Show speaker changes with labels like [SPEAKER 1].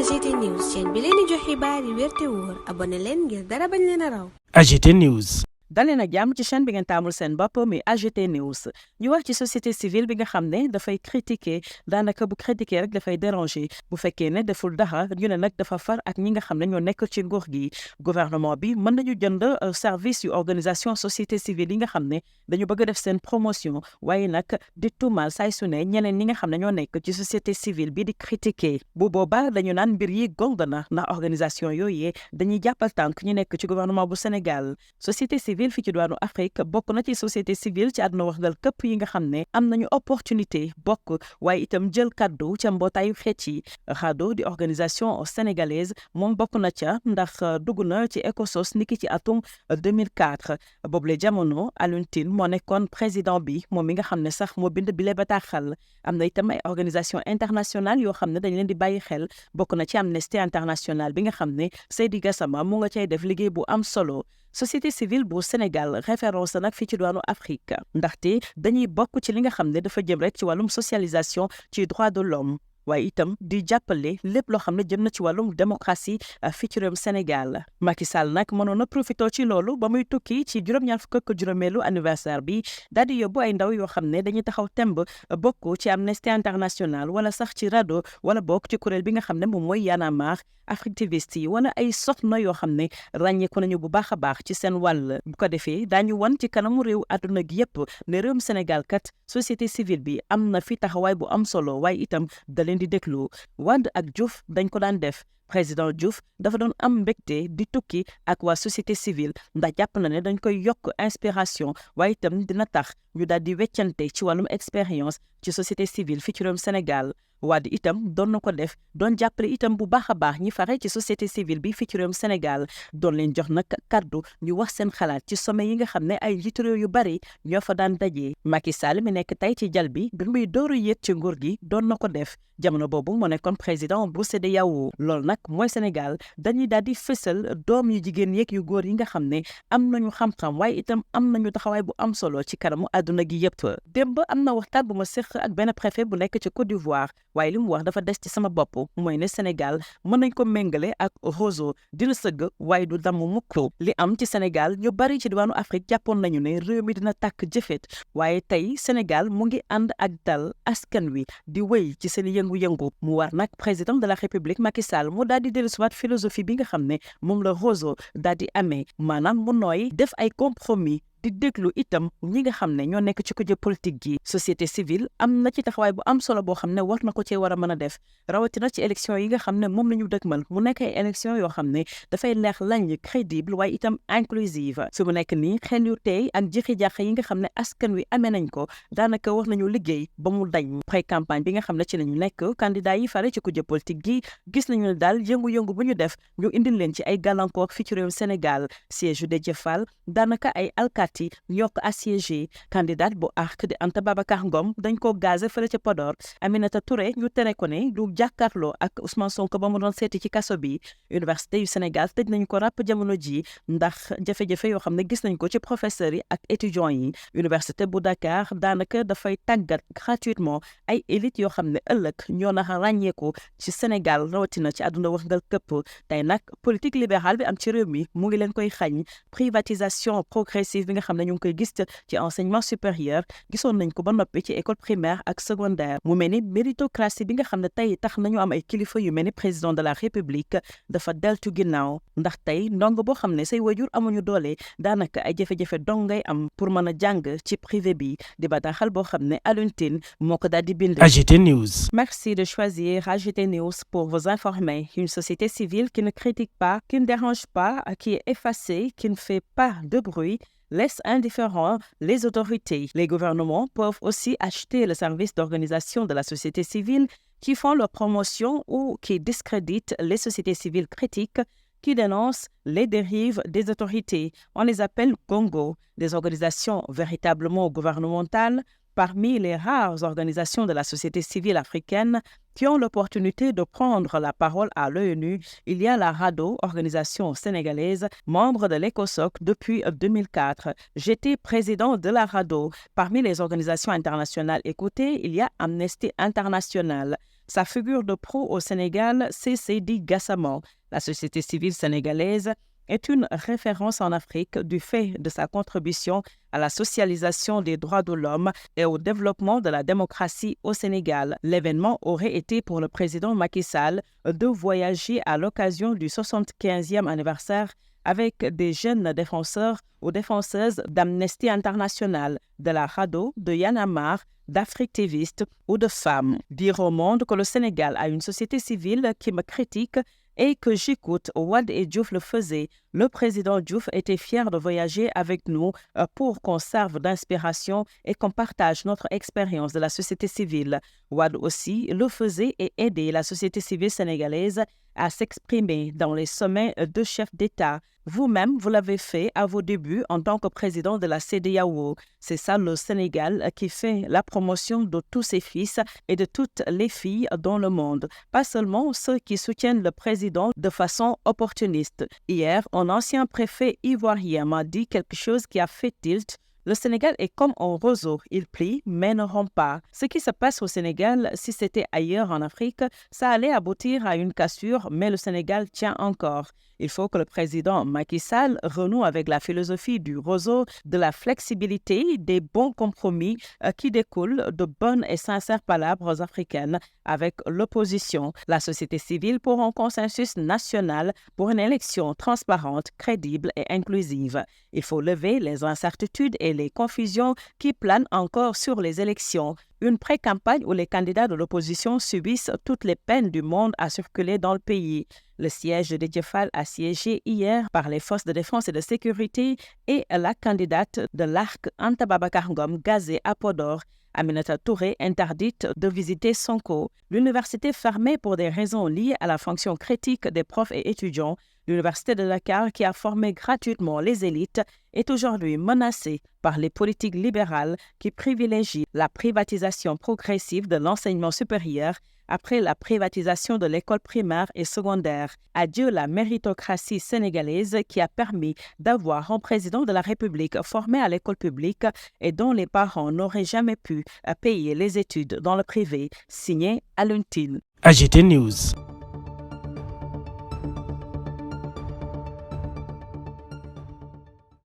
[SPEAKER 1] AGT News chaîne bi leen di jox xibaar yi wér te wóor abonné leen ngir dara bañ leen a raw.
[SPEAKER 2] AGT News.
[SPEAKER 3] dalee nag jàmm ci chaîne bi ngeen taamul seen bopp mi AGT News ñu wax ci société civile bi nga xam ne dafay critiquer daanaka bu critiquer rek dafay déranger bu fekkee ne deful dara ñu ne nag dafa far ak ñi nga xam ne ñoo nekk ci nguur gi gouvernement bi mën nañu jënd service yu organisation société civile yi nga xam ne dañu bëgg a def seen promotion waaye nag di tuumal saay su ne ñeneen ñi nga xam ne ñoo nekk ci société civile bi di critiquer bu boobaa dañu naan mbir yi gong na ndax organisation yooyee dañuy jàppal tànk ñu nekk ci gouvernement bu Sénégal société civile fii ci diwaanu Afrique bokk na ci société civile ci àdduna waxgal këpp yi nga xam ne am nañu opportunité bokk waaye itam jël kaddu ca mbootaayu xeet yi RADDHO di organisation sénégalaise moom bokk na ca ndax dugg na ci ECOSOS niki ci atum 2004 boobule jamono Alioune Tine moo nekkoon président bi moom mi nga xam ne sax moo bind bile bataaxal am na itam ay organisation internationale yoo xam ne dañ leen di bàyyi xel bokk na ci Amnesty International bi nga xam ne Seydi Gassama mu nga cay def liggéey bu am solo société civile bu Sénégal référence nag fii ci diwaanu Afrique ndaxte dañuy bokk ci li nga xam ne dafa jëm rek ci wàllum socialisation ci droit de l'homme waaye itam di jàppale lépp loo xam ne jëm na ci wàllum démocratie fii ci réewum Sénégal Macky Sall nag mënoon na profité ci loolu ba muy tukki ci juróom-ñaar fukk ak juróomeelu anniversaire bi daal di yóbbu ay ndaw yoo xam ne dañuy taxaw temb bokk ci Amnesty International wala sax ci RADDHO wala bokk ci kuréel bi nga xam ne moom mooy Y'en a marre Africativiste yi wala ay soxna yoo xam ne ràññeeku nañu bu baax a baax ci seen wàll bu ko defee daañu wan ci kanamu réew àdduna gi yëpp ne réewum Sénégal kat société civile bi am na fi taxawaay bu am solo waaye itam da leen di déglu Wade ak Diouf dañ ko daan def président Diouf dafa doon am mbégte di tukki ak waa société civile ndax jàpp na ne dañ koy yokk inspiration waaye itam dina tax ñu daal di weccante ci wàllum expérience ci société civile fii ci réewum Sénégal Wade itam doon na ko def doon jàppale itam bu baax a baax ñi fare ci société civile bi fii ci réewum Sénégal doon leen jox nag kaddu ñu wax seen xalaat ci sommet yi nga xam ne ay njiitu réew yu bari ñoo fa daan dajee Macky Sall mi nekk tey ci jal bi muy dooru yéeg ci nguur gi doon na ko def jamono boobu moo nekkoon président bu CEDEAO loolu nag mooy Sénégal dañuy daal di fësal doom yu jigéen yeeg yu góor yi nga xam ne am nañu xam-xam waaye itam am nañu taxawaay bu am solo ci kanamu àdduna gi yëpp démb am na waxtaan bu ma séq ak benn préfet bu nekk ci Côte d'Ivoire waaye li mu wax dafa des ci sama bopp mooy ne Sénégal mën nañ ko méngale ak roseau dina sëgg waaye du damm mukk li am ci Sénégal ñu bari ci diwaanu Afrique jàppoon nañu ne réew mi dina tàkk jëfet waaye tey Sénégal mu ngi ànd ak dal askan wi di wéy ci seen yëngu-yëngu mu war nag président de la République Macky Sall mu daal di dellusiwaat philosophie bi nga xam ne moom la roseau daal di amee maanaam mu nooy def ay compromis di déglu itam ñi nga xam ne ñoo nekk ci kujje politique gi société civile am na ci taxawaay bu am solo boo xam ne war na ko cee war a mën a def rawatina ci élection yi nga xam ne moom la ñu dëgmal mu nekk ay élection yoo xam ne dafay leer lañ crédible waaye itam inclusive su mu nekk nii xel yu tey ak jixi jàq yi nga xam ne askan wi amee nañ ko daanaka war nañu liggéey ba mu dañ pré campagne bi nga xam ne ci la ñu nekk candidat yi fare ci kujje politique gi gis nañu ne daal yëngu-yëngu bu ñu def ñu indil leen ci ay gàllankoor fii ci réew Sénégal siège yu Déthié Fall daanaka ay alkaati yokk assiégé candidate bu ARC di Anta Babacar Ngom dañ ko gazé fële ca Podor Aminata Touré ñu tere ko ne du jàkkaarloo ak Ousmane Sonko ba mu doon seeti ci kaso bi université yu Sénégal tëj nañ ko ràpp jamono ji ndax jafe-jafe yoo xam ne gis nañ ko ci professeurs yi ak étudiants yi université bu Dakar daanaka dafay tàggat gratuitement ay élite yoo xam ne ëllëg ñoo na ràññeeku ci Sénégal rawatina ci àdduna wërngal këpp tey nag politique libérale bi am ci réew mi mu ngi leen koy xañ privatisation progressive bi nga xam ne ñu ngi koy gis ci enseignement supérieur gisoon nañ ko ba noppi ci école primaire ak secondaire mu mel ni méritocratie bi nga xam ne tey tax nañu am ay kilifa yu mel ni président de la république dafa deltu ginnaaw ndax tey ndongo boo xam ne say wajur amuñu doole daanaka ay jafe-jafe dong ngay am pour mën a jàng ci privé bi di bataaxal boo xam ne Alioune Tine moo ko daal di bind.
[SPEAKER 2] AGT News.
[SPEAKER 3] Merci de choisir AGT News pour vous informer. Une société civile qui ne critique pas, qui ne dérange pas, qui est effacée, qui ne fait pas de bruit, laisse indifférents les autorités. Les gouvernements peuvent aussi acheter le service d'organisation de la société civile qui font leur promotion ou qui discréditent les sociétés civiles critiques qui dénoncent les dérives des autorités. On les appelle Congo, des organisations véritablement gouvernementales. Parmi les rares organisations de la société civile africaine qui ont l'opportunité de prendre la parole à l'ONU, il y a la RADDHO, organisation sénégalaise, membre de l'ECOSOC depuis 2004. J'étais président de la RADDHO. Parmi les organisations internationales écoutées, il y a Amnesty International. Sa figure de proue au Sénégal, c'est Seydi Gassama. La société civile sénégalaise est une référence en Afrique du fait de sa contribution à la socialisation des droits de l'homme et au développement de la démocratie au Sénégal. L'événement aurait été pour le président Macky Sall de voyager à l'occasion du 75e anniversaire avec des jeunes défenseurs ou défenseuses d'Amnesty International, de la RADDHO, de Y'en a marre, d'Afrique-Tévistes ou de femmes. Dire au monde que le Sénégal a une société civile qui me critique et que j'écoute, Wade et Diouf le faisaient. Le président Diouf était fier de voyager avec nous pour qu'on serve d'inspiration et qu'on partage notre expérience de la société civile. Wade aussi le faisait et aidait la société civile sénégalaise à s'exprimer dans les sommets de chefs d'État. Vous-même, vous l'avez fait à vos débuts en tant que président de la CEDEAO. C'est ça le Sénégal qui fait la promotion de tous ses fils et de toutes les filles dans le monde. Pas seulement ceux qui soutiennent le président de façon opportuniste. Hier, un ancien préfet ivoirien m'a dit quelque chose qui a fait tilt. Le Sénégal est comme un roseau, il plie mais ne rompt pas. Ce qui se passe au Sénégal, si c'était ailleurs en Afrique, ça allait aboutir à une cassure, mais le Sénégal tient encore. Il faut que le président Macky Sall renoue avec la philosophie du roseau, de la flexibilité, des bons compromis qui découlent de bonnes et sincères palabres africaines avec l'opposition, la société civile pour un consensus national pour une élection transparente, crédible et inclusive. Il faut lever les incertitudes et les confusions qui planent encore sur les élections. Une pré-campagne où les candidats de l'opposition subissent toutes les peines du monde à circuler dans le pays. Le siège de Déthié Fall a siégé hier par les forces de défense et de sécurité et la candidate de l'ARC Anta Babacar Ngom gazée à Podor. Aminata Touré interdite de visiter Sonko. L'université fermée pour des raisons liées à la fonction critique des profs et étudiants. L'université de Dakar, qui a formé gratuitement les élites, est aujourd'hui menacée par les politiques libérales qui privilégient la privatisation progressive de l'enseignement supérieur après la privatisation de l'école primaire et secondaire. Adieu la méritocratie sénégalaise qui a permis d'avoir un président de la République formé à l'école publique et dont les parents n'auraient jamais pu payer les études dans le privé. Signé Alioune Tine.
[SPEAKER 2] AGT News.